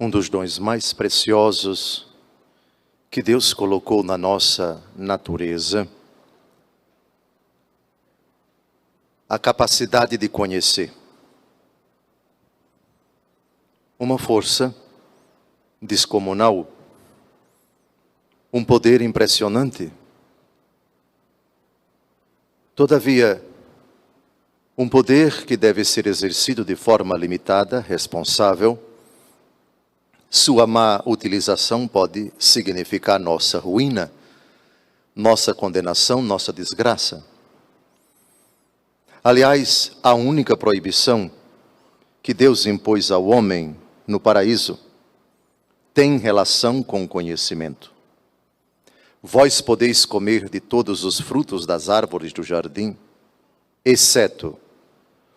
um dos dons mais preciosos que Deus colocou na nossa natureza, a capacidade de conhecer. Uma força descomunal, um poder impressionante. Todavia, um poder que deve ser exercido de forma limitada, responsável. Sua má utilização pode significar nossa ruína, nossa condenação, nossa desgraça. Aliás, a única proibição que Deus impôs ao homem no paraíso tem relação com o conhecimento. Vós podeis comer de todos os frutos das árvores do jardim, exceto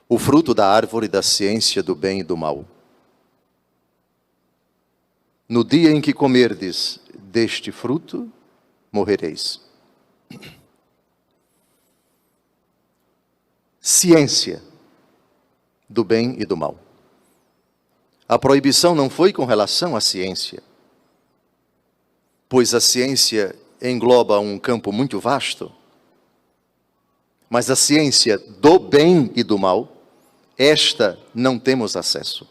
o fruto da árvore da ciência do bem e do mal. No dia em que comerdes deste fruto, morrereis. Ciência do bem e do mal. A proibição não foi com relação à ciência, pois a ciência engloba um campo muito vasto, mas a ciência do bem e do mal, esta não temos acesso.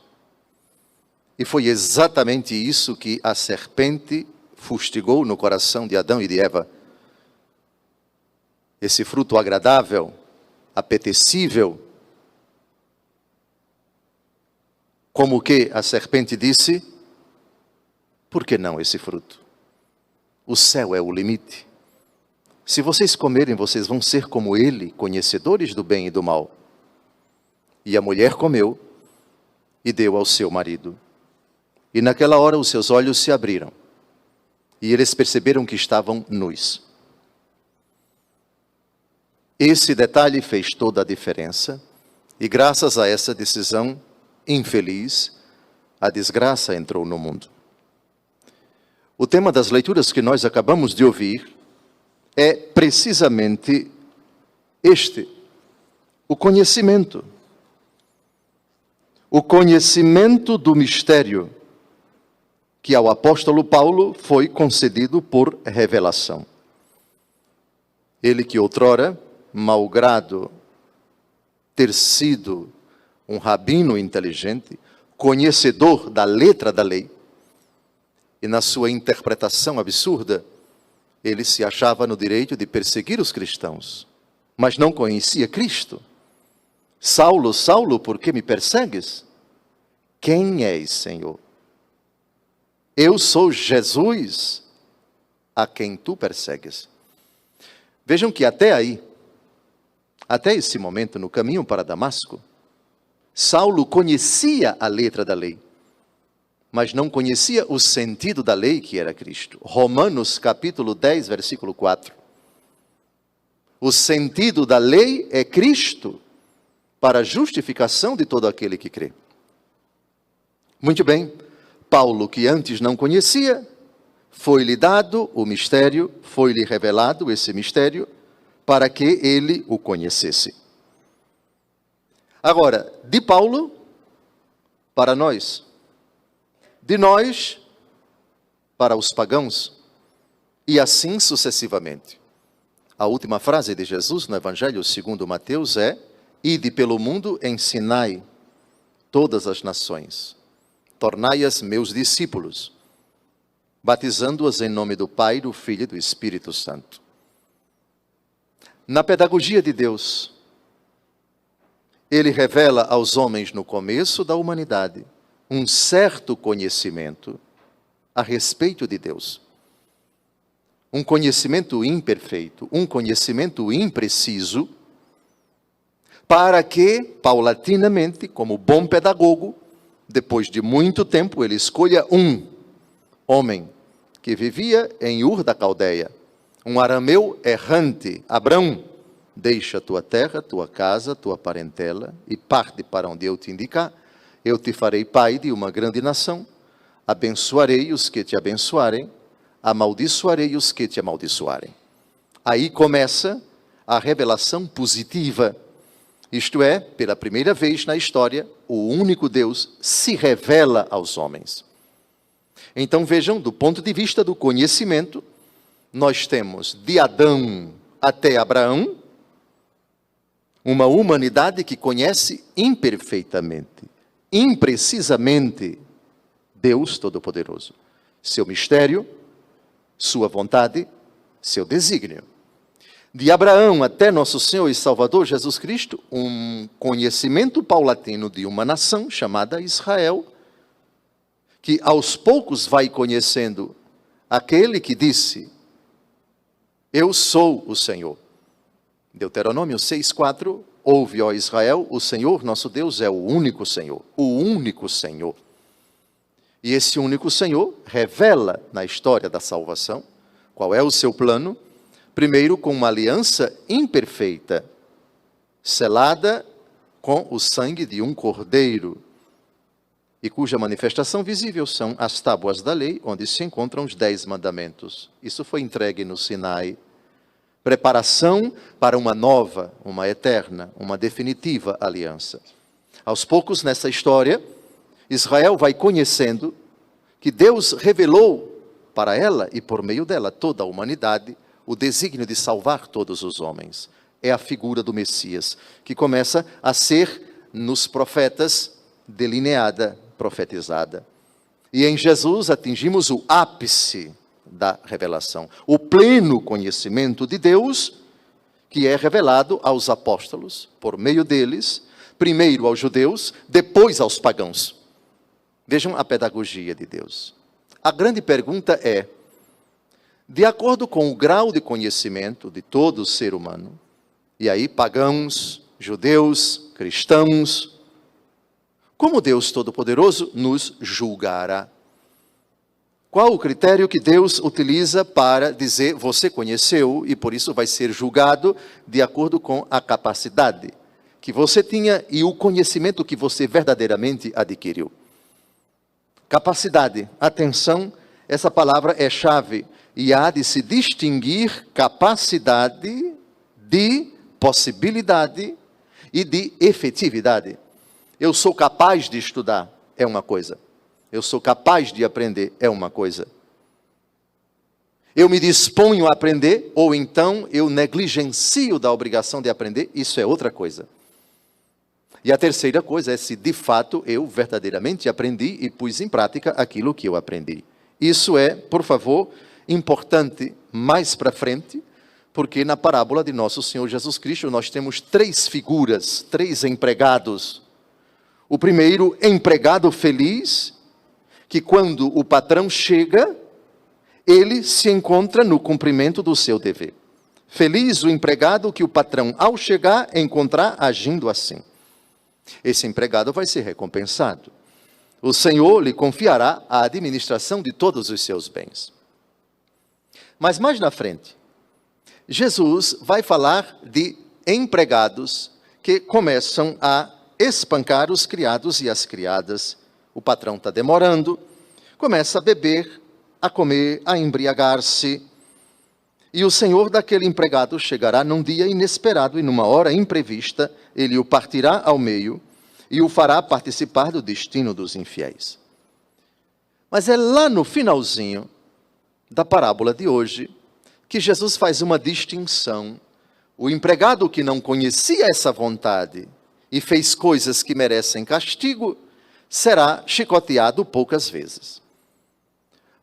E foi exatamente isso que a serpente fustigou no coração de Adão e de Eva. Esse fruto agradável, apetecível, como que a serpente disse, por que não esse fruto? O céu é o limite. Se vocês comerem, vocês vão ser como ele, conhecedores do bem e do mal. E a mulher comeu e deu ao seu marido. E naquela hora os seus olhos se abriram. E eles perceberam que estavam nus. Esse detalhe fez toda a diferença. E graças a essa decisão infeliz, a desgraça entrou no mundo. O tema das leituras que nós acabamos de ouvir é precisamente este: o conhecimento. O conhecimento do mistério que ao apóstolo Paulo foi concedido por revelação. Ele que outrora, malgrado ter sido um rabino inteligente, conhecedor da letra da lei, e na sua interpretação absurda, ele se achava no direito de perseguir os cristãos, mas não conhecia Cristo. Saulo, Saulo, por que me persegues? Quem és, Senhor? Eu sou Jesus, a quem tu persegues. Vejam que até aí, até esse momento, no caminho para Damasco, Saulo conhecia a letra da lei, mas não conhecia o sentido da lei, que era Cristo. Romanos capítulo 10, versículo 4. O sentido da lei é Cristo, para a justificação de todo aquele que crê. Muito bem, Paulo, que antes não conhecia, foi-lhe dado o mistério, foi-lhe revelado esse mistério, para que ele o conhecesse. Agora, de Paulo, para nós, de nós, para os pagãos, e assim sucessivamente. A última frase de Jesus no Evangelho segundo Mateus é: ide pelo mundo, ensinai todas as nações, tornai-as meus discípulos, batizando-as em nome do Pai, do Filho e do Espírito Santo. Na pedagogia de Deus, Ele revela aos homens no começo da humanidade um certo conhecimento a respeito de Deus. Um conhecimento imperfeito, um conhecimento impreciso, para que, paulatinamente, como bom pedagogo, depois de muito tempo, ele escolha um homem que vivia em Ur da Caldeia, um arameu errante. Abrão, deixa tua terra, tua casa, tua parentela e parte para onde eu te indicar. Eu te farei pai de uma grande nação, abençoarei os que te abençoarem, amaldiçoarei os que te amaldiçoarem. Aí começa a revelação positiva. Isto é, pela primeira vez na história, o único Deus se revela aos homens. Então vejam, do ponto de vista do conhecimento, nós temos de Adão até Abraão, uma humanidade que conhece imperfeitamente, imprecisamente, Deus Todo-Poderoso, seu mistério, sua vontade, seu desígnio. De Abraão até nosso Senhor e Salvador Jesus Cristo, um conhecimento paulatino de uma nação chamada Israel, que aos poucos vai conhecendo aquele que disse: eu sou o Senhor. Deuteronômio 6,4, ouve, ó Israel, o Senhor nosso Deus é o único Senhor, o único Senhor. E esse único Senhor revela na história da salvação qual é o seu plano, primeiro com uma aliança imperfeita, selada com o sangue de um cordeiro, e cuja manifestação visível são as tábuas da lei, onde se encontram os 10 mandamentos. Isso foi entregue no Sinai. Preparação para uma nova, uma eterna, uma definitiva aliança. Aos poucos, nessa história, Israel vai conhecendo que Deus revelou para ela e por meio dela toda a humanidade o desígnio de salvar todos os homens. É a figura do Messias, que começa a ser, nos profetas, delineada, profetizada. E em Jesus atingimos o ápice da revelação, o pleno conhecimento de Deus, que é revelado aos apóstolos, por meio deles, primeiro aos judeus, depois aos pagãos. Vejam a pedagogia de Deus. A grande pergunta é, de acordo com o grau de conhecimento de todo ser humano, e aí pagãos, judeus, cristãos, como Deus Todo-Poderoso nos julgará? Qual o critério que Deus utiliza para dizer, você conheceu e por isso vai ser julgado de acordo com a capacidade que você tinha e o conhecimento que você verdadeiramente adquiriu? Capacidade, atenção, essa palavra é chave e há de se distinguir capacidade de possibilidade e de efetividade. Eu sou capaz de estudar, é uma coisa. Eu sou capaz de aprender, é uma coisa. Eu me disponho a aprender, ou então eu negligencio da obrigação de aprender, isso é outra coisa. E a terceira coisa é se de fato eu verdadeiramente aprendi e pus em prática aquilo que eu aprendi. Isso é, por favor, importante mais para frente, porque na parábola de nosso Senhor Jesus Cristo nós temos 3 figuras, 3 empregados. O primeiro, empregado feliz, que quando o patrão chega, ele se encontra no cumprimento do seu dever. Feliz o empregado que o patrão, ao chegar, encontrar agindo assim. Esse empregado vai ser recompensado. O Senhor lhe confiará a administração de todos os seus bens. Mas mais na frente, Jesus vai falar de empregados que começam a espancar os criados e as criadas. O patrão está demorando, começa a beber, a comer, a embriagar-se. E o senhor daquele empregado chegará num dia inesperado e numa hora imprevista, ele o partirá ao meio e o fará participar do destino dos infiéis. Mas é lá no finalzinho da parábola de hoje que Jesus faz uma distinção. O empregado que não conhecia essa vontade e fez coisas que merecem castigo, será chicoteado poucas vezes.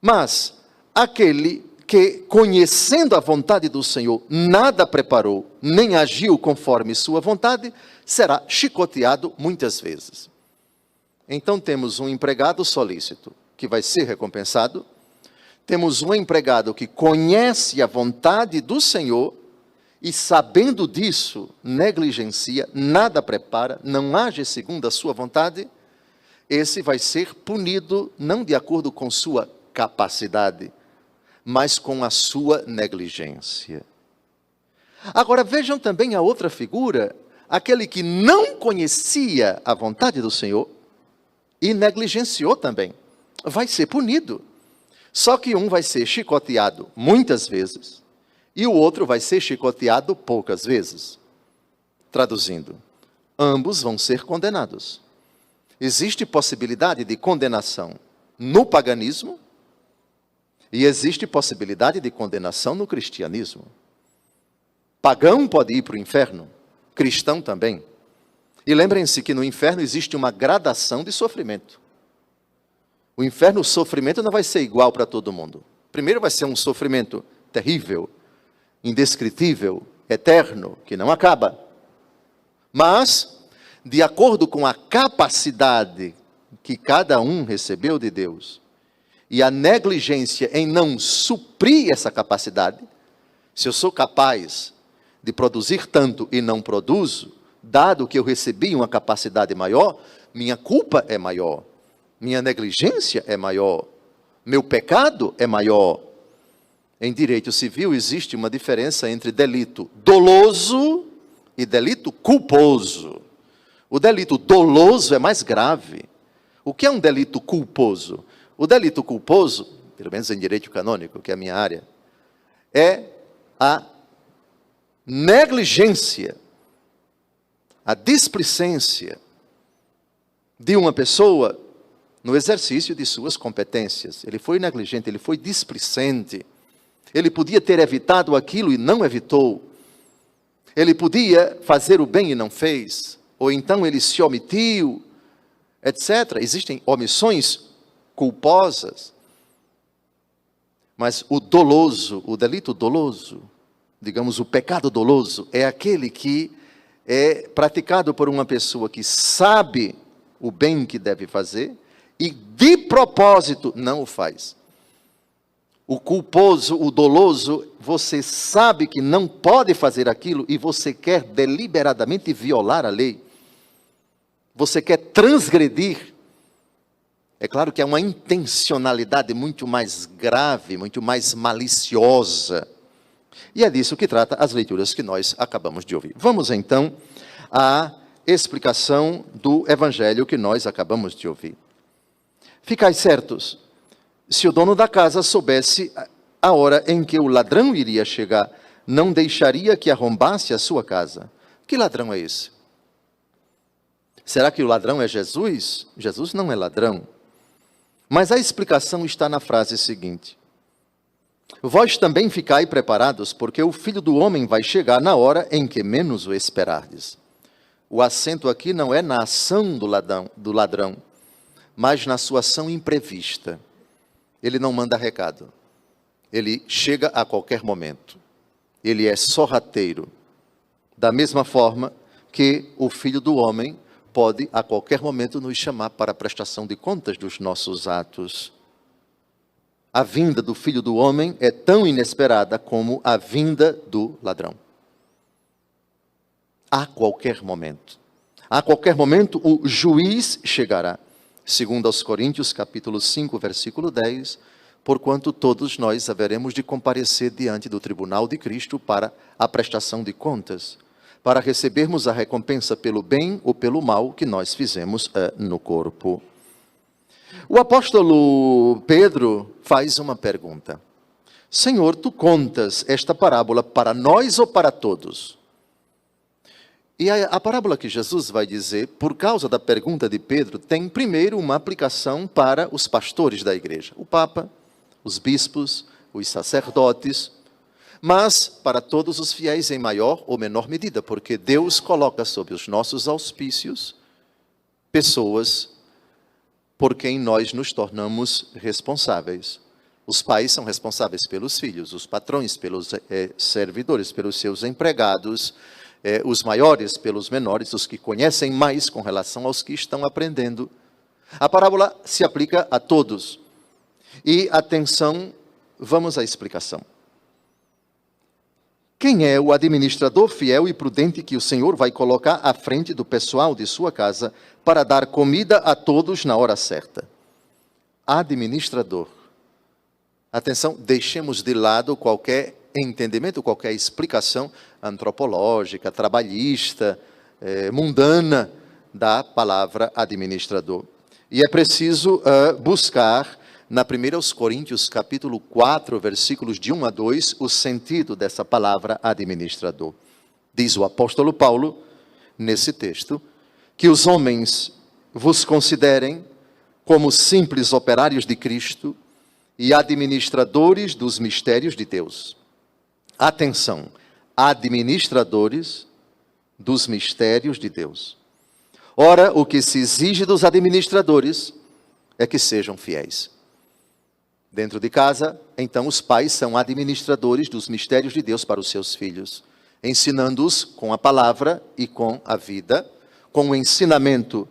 Mas aquele que, conhecendo a vontade do Senhor, nada preparou, nem agiu conforme sua vontade, será chicoteado muitas vezes. Então temos um empregado solícito, que vai ser recompensado. Temos um empregado que conhece a vontade do Senhor, e sabendo disso, negligencia, nada prepara, não age segundo a sua vontade. Esse vai ser punido não de acordo com sua capacidade, mas com a sua negligência. Agora vejam também a outra figura, aquele que não conhecia a vontade do Senhor e negligenciou também, vai ser punido. Só que um vai ser chicoteado muitas vezes e o outro vai ser chicoteado poucas vezes. Traduzindo, ambos vão ser condenados. Existe possibilidade de condenação no paganismo e existe possibilidade de condenação no cristianismo. Pagão pode ir para o inferno, cristão também. E lembrem-se que no inferno existe uma gradação de sofrimento. O inferno, o sofrimento não vai ser igual para todo mundo. Primeiro vai ser um sofrimento terrível, indescritível, eterno, que não acaba. Mas, de acordo com a capacidade que cada um recebeu de Deus, e a negligência em não suprir essa capacidade, se eu sou capaz de produzir tanto e não produzo, dado que eu recebi uma capacidade maior, minha culpa é maior, minha negligência é maior, meu pecado é maior. Em direito civil existe uma diferença entre delito doloso e delito culposo. O delito doloso é mais grave. O que é um delito culposo? O delito culposo, pelo menos em direito canônico, que é a minha área, é a negligência, a displicência de uma pessoa no exercício de suas competências. Ele foi negligente, ele foi displicente. Ele podia ter evitado aquilo e não evitou. Ele podia fazer o bem e não fez. Ou então ele se omitiu, etc. Existem omissões culposas. Mas o doloso, o delito doloso, digamos o pecado doloso, é aquele que é praticado por uma pessoa que sabe o bem que deve fazer e de propósito não o faz. O culposo, o doloso, você sabe que não pode fazer aquilo e você quer deliberadamente violar a lei. Você quer transgredir. É claro que é uma intencionalidade muito mais grave, muito mais maliciosa. E é disso que trata as leituras que nós acabamos de ouvir. Vamos então à explicação do evangelho que nós acabamos de ouvir. Ficai certos, se o dono da casa soubesse a hora em que o ladrão iria chegar, não deixaria que arrombasse a sua casa. Que ladrão é esse? Será que o ladrão é Jesus? Jesus não é ladrão. Mas a explicação está na frase seguinte: vós também ficai preparados, porque o Filho do Homem vai chegar na hora em que menos o esperardes. O acento aqui não é na ação do ladrão, mas na sua ação imprevista. Ele não manda recado. Ele chega a qualquer momento. Ele é sorrateiro. Da mesma forma que o Filho do Homem pode a qualquer momento nos chamar para a prestação de contas dos nossos atos. A vinda do Filho do Homem é tão inesperada como a vinda do ladrão. A qualquer momento. A qualquer momento o juiz chegará. Segundo aos Coríntios, capítulo 5, versículo 10, porquanto todos nós haveremos de comparecer diante do tribunal de Cristo para a prestação de contas, para recebermos a recompensa pelo bem ou pelo mal que nós fizemos no corpo. O apóstolo Pedro faz uma pergunta: Senhor, tu contas esta parábola para nós ou para todos? E a parábola que Jesus vai dizer, por causa da pergunta de Pedro, tem primeiro uma aplicação para os pastores da igreja, o Papa, os bispos, os sacerdotes, mas para todos os fiéis em maior ou menor medida, porque Deus coloca sob os nossos auspícios pessoas por quem nós nos tornamos responsáveis. Os pais são responsáveis pelos filhos, os patrões pelos servidores, pelos seus empregados, os maiores pelos menores, os que conhecem mais com relação aos que estão aprendendo. A parábola se aplica a todos. E, atenção, vamos à explicação. Quem é o administrador fiel e prudente que o Senhor vai colocar à frente do pessoal de sua casa para dar comida a todos na hora certa? Administrador. Atenção, deixemos de lado qualquer entendimento, qualquer explicação antropológica, trabalhista, mundana da palavra administrador. E é preciso buscar na 1 Coríntios, capítulo 4, versículos de 1 a 2, o sentido dessa palavra administrador. Diz o apóstolo Paulo, nesse texto, que os homens vos considerem como simples operários de Cristo e administradores dos mistérios de Deus. Atenção, administradores dos mistérios de Deus. Ora, o que se exige dos administradores é que sejam fiéis. Dentro de casa, então, os pais são administradores dos mistérios de Deus para os seus filhos, ensinando-os com a palavra e com a vida, com o ensinamento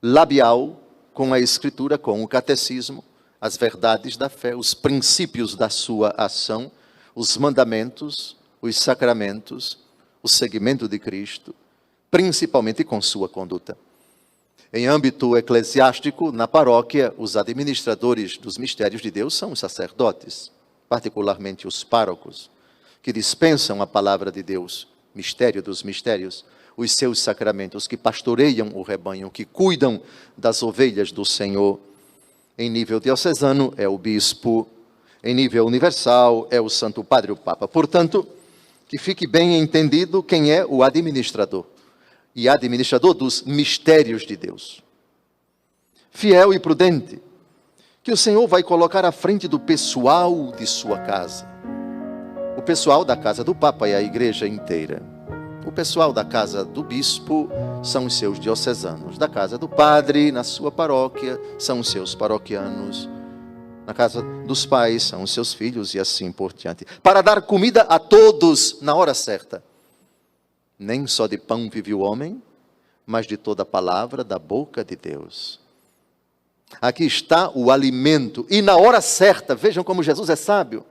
labial, com a escritura, com o catecismo, as verdades da fé, os princípios da sua ação, os mandamentos, os sacramentos, o seguimento de Cristo, principalmente com sua conduta. Em âmbito eclesiástico, na paróquia, os administradores dos mistérios de Deus são os sacerdotes, particularmente os párocos, que dispensam a palavra de Deus, mistério dos mistérios, os seus sacramentos, que pastoreiam o rebanho, que cuidam das ovelhas do Senhor. Em nível diocesano, é o bispo, em nível universal, é o Santo Padre, o Papa. Portanto, que fique bem entendido quem é o administrador. E administrador dos mistérios de Deus. Fiel e prudente, que o Senhor vai colocar à frente do pessoal de sua casa. O pessoal da casa do Papa é a igreja inteira. O pessoal da casa do bispo são os seus diocesanos. Da casa do padre, na sua paróquia, são os seus paroquianos. Na casa dos pais, são os seus filhos e assim por diante. Para dar comida a todos na hora certa. Nem só de pão vive o homem, mas de toda a palavra da boca de Deus. Aqui está o alimento. E na hora certa, vejam como Jesus é sábio.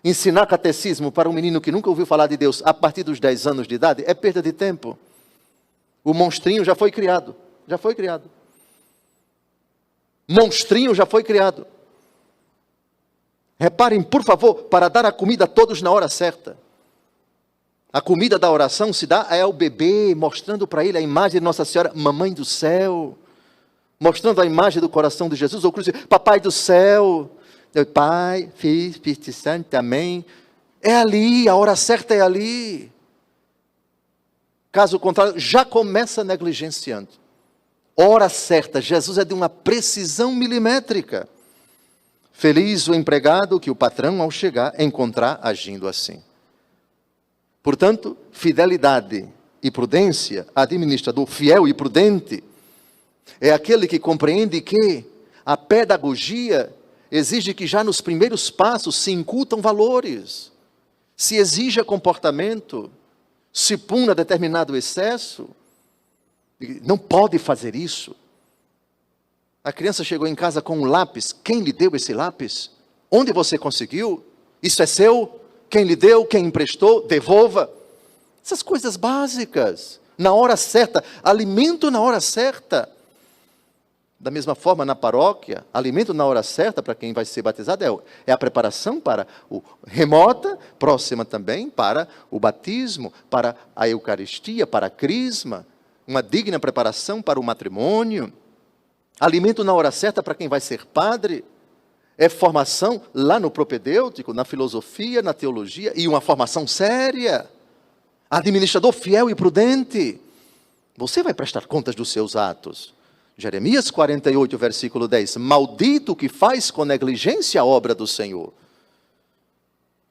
Ensinar catecismo para um menino que nunca ouviu falar de Deus a partir dos 10 anos de idade é perda de tempo. O monstrinho já foi criado. Já foi criado. Monstrinho já foi criado. Reparem, por favor, para dar a comida a todos na hora certa. A comida da oração se dá ao bebê, mostrando para ele a imagem de Nossa Senhora, Mamãe do Céu, mostrando a imagem do coração de Jesus, ou cruz, Papai do Céu, Pai, Filho, Espírito Santo, Amém. É ali, a hora certa é ali. Caso contrário, já começa negligenciando. Hora certa, Jesus é de uma precisão milimétrica. Feliz o empregado que o patrão, ao chegar, encontrar agindo assim. Portanto, fidelidade e prudência, administrador fiel e prudente, é aquele que compreende que a pedagogia exige que já nos primeiros passos se incutam valores, se exija comportamento, se puna determinado excesso. Não pode fazer isso. A criança chegou em casa com um lápis. Quem lhe deu esse lápis? Onde você conseguiu? Isso é seu? Quem lhe deu, quem emprestou, devolva. Essas coisas básicas, na hora certa, alimento na hora certa. Da mesma forma, na paróquia, alimento na hora certa para quem vai ser batizado é a preparação para o remota, próxima também, para o batismo, para a Eucaristia, para a crisma, uma digna preparação para o matrimônio. Alimento na hora certa para quem vai ser padre. É formação lá no propedêutico, na filosofia, na teologia, e uma formação séria. Administrador fiel e prudente. Você vai prestar contas dos seus atos. Jeremias 48, versículo 10. Maldito que faz com negligência a obra do Senhor.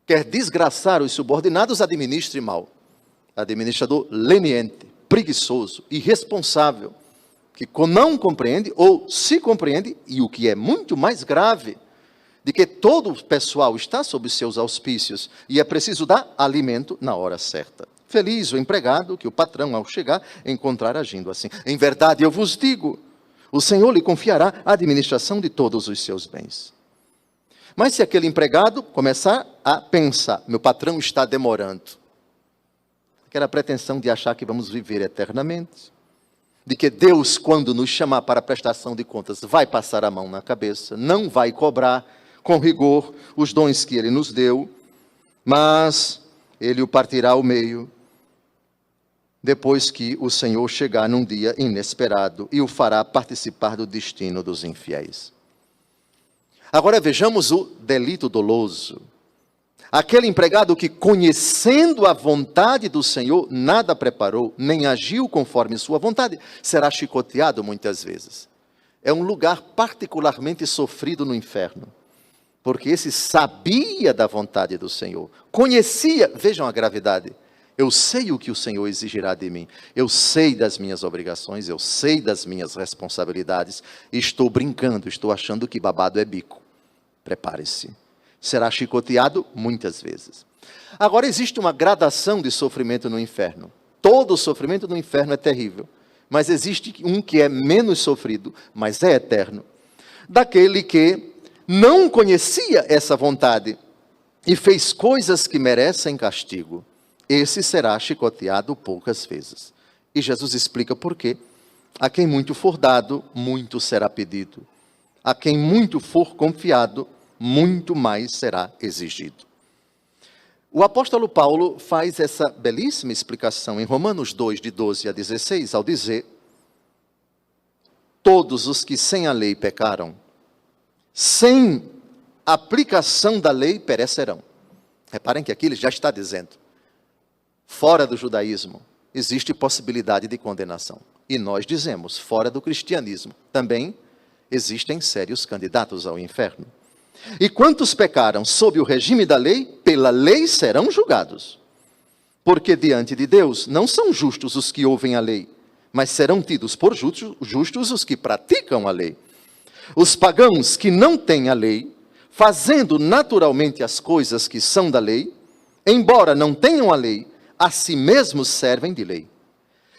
Quer desgraçar os subordinados, administre mal. Administrador leniente, preguiçoso, irresponsável, que não compreende ou se compreende, e o que é muito mais grave, de que todo o pessoal está sob os seus auspícios e é preciso dar alimento na hora certa. Feliz o empregado que o patrão, ao chegar, encontrar agindo assim. Em verdade, eu vos digo, o Senhor lhe confiará a administração de todos os seus bens. Mas se aquele empregado começar a pensar, meu patrão está demorando, aquela pretensão de achar que vamos viver eternamente, de que Deus, quando nos chamar para a prestação de contas, vai passar a mão na cabeça, não vai cobrar com rigor os dons que Ele nos deu, mas Ele o partirá ao meio, depois que o Senhor chegar num dia inesperado e o fará participar do destino dos infiéis. Agora vejamos o delito doloso. Aquele empregado que, conhecendo a vontade do Senhor, nada preparou, nem agiu conforme sua vontade, será chicoteado muitas vezes. é um lugar particularmente sofrido no inferno. Porque esse sabia da vontade do Senhor, conhecia, vejam a gravidade, eu sei o que o Senhor exigirá de mim, eu sei das minhas obrigações, eu sei das minhas responsabilidades, e estou brincando, estou achando que babado é bico. Prepare-se, será chicoteado muitas vezes. Agora existe uma gradação de sofrimento no inferno, todo sofrimento no inferno é terrível, mas existe um que é menos sofrido, mas é eterno, daquele que não conhecia essa vontade e fez coisas que merecem castigo. Esse será chicoteado poucas vezes. E Jesus explica por quê. A quem muito for dado, muito será pedido. A quem muito for confiado, muito mais será exigido. O apóstolo Paulo faz essa belíssima explicação em Romanos 2, de 12 a 16, ao dizer: todos os que sem a lei pecaram, sem aplicação da lei perecerão. Reparem que aqui ele já está dizendo, fora do judaísmo existe possibilidade de condenação. E nós dizemos, fora do cristianismo também existem sérios candidatos ao inferno. E quantos pecaram sob o regime da lei, pela lei serão julgados. Porque diante de Deus não são justos os que ouvem a lei, mas serão tidos por justos os que praticam a lei. Os pagãos que não têm a lei, fazendo naturalmente as coisas que são da lei, embora não tenham a lei, a si mesmos servem de lei.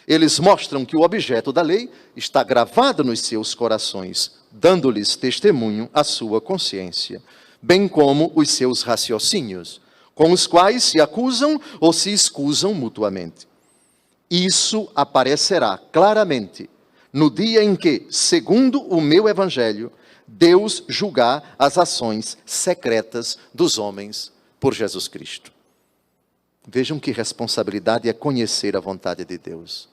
Eles mostram que o objeto da lei está gravado nos seus corações, dando-lhes testemunho a sua consciência, bem como os seus raciocínios, com os quais se acusam ou se escusam mutuamente. Isso aparecerá claramente no dia em que, segundo o meu evangelho, Deus julgar as ações secretas dos homens por Jesus Cristo. Vejam que responsabilidade é conhecer a vontade de Deus.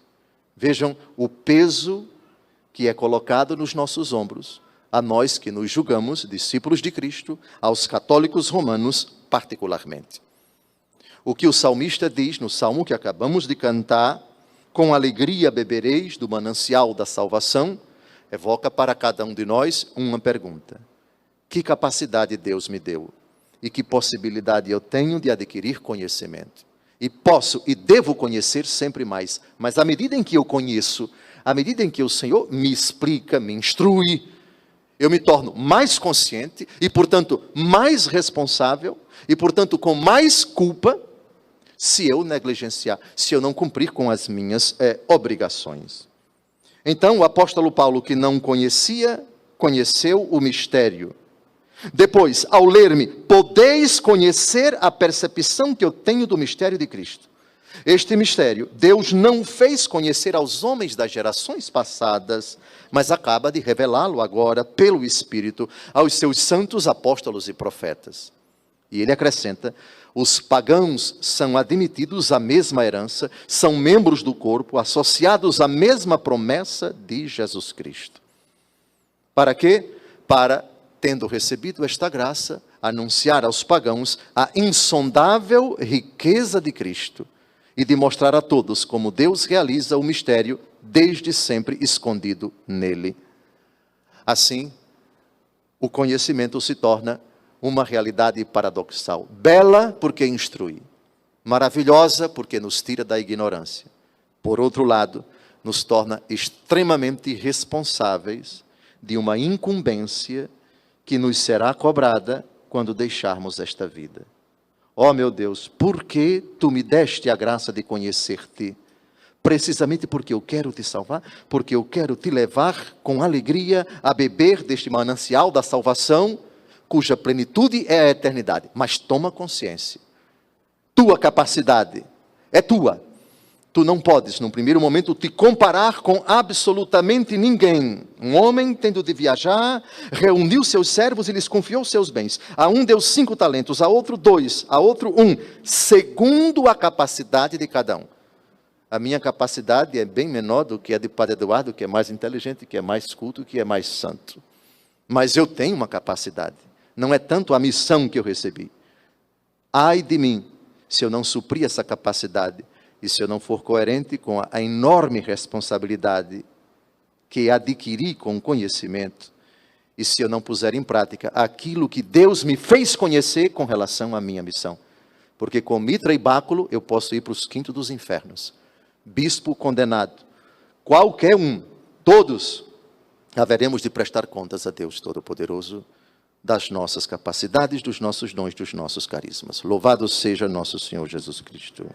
Vejam o peso que é colocado nos nossos ombros, a nós que nos julgamos discípulos de Cristo, aos católicos romanos particularmente. O que o salmista diz no salmo que acabamos de cantar, com alegria bebereis do manancial da salvação, evoca para cada um de nós uma pergunta: que capacidade Deus me deu? E que possibilidade eu tenho de adquirir conhecimento? E posso e devo conhecer sempre mais, mas à medida em que eu conheço, à medida em que o Senhor me explica, me instrui, eu me torno mais consciente e, portanto, mais responsável e, portanto, com mais culpa, se eu negligenciar, se eu não cumprir com as minhas obrigações. Então, o apóstolo Paulo, que não conhecia, conheceu o mistério. Depois, ao ler-me, podeis conhecer a percepção que eu tenho do mistério de Cristo. Este mistério, Deus não fez conhecer aos homens das gerações passadas, mas acaba de revelá-lo agora, pelo Espírito, aos seus santos apóstolos e profetas. E ele acrescenta: os pagãos são admitidos à mesma herança, são membros do corpo, associados à mesma promessa de Jesus Cristo. Para quê? Para, tendo recebido esta graça, anunciar aos pagãos a insondável riqueza de Cristo e de mostrar a todos como Deus realiza o mistério desde sempre escondido nele. Assim, o conhecimento se torna uma realidade paradoxal. Bela porque instrui, maravilhosa porque nos tira da ignorância. Por outro lado, nos torna extremamente responsáveis de uma incumbência que nos será cobrada quando deixarmos esta vida. Ó meu Deus, por que tu me deste a graça de conhecer-te? Precisamente porque eu quero te salvar, porque eu quero te levar com alegria a beber deste manancial da salvação, cuja plenitude é a eternidade. Mas toma consciência, tua capacidade é tua. Tu não podes, num primeiro momento, te comparar com absolutamente ninguém. Um homem, tendo de viajar, reuniu seus servos e lhes confiou seus bens. A um deu 5 talentos, a outro 2, a outro 1, segundo a capacidade de cada um. A minha capacidade é bem menor do que a de Padre Eduardo, que é mais inteligente, que é mais culto, que é mais santo. Mas eu tenho uma capacidade. Não é tanto a missão que eu recebi. Ai de mim, se eu não suprir essa capacidade, e se eu não for coerente com a enorme responsabilidade que adquiri com conhecimento, e se eu não puser em prática aquilo que Deus me fez conhecer com relação à minha missão. Porque com mitra e báculo eu posso ir para os quintos dos infernos. Bispo condenado, qualquer um, todos, haveremos de prestar contas a Deus Todo-Poderoso das nossas capacidades, dos nossos dons, dos nossos carismas. Louvado seja nosso Senhor Jesus Cristo.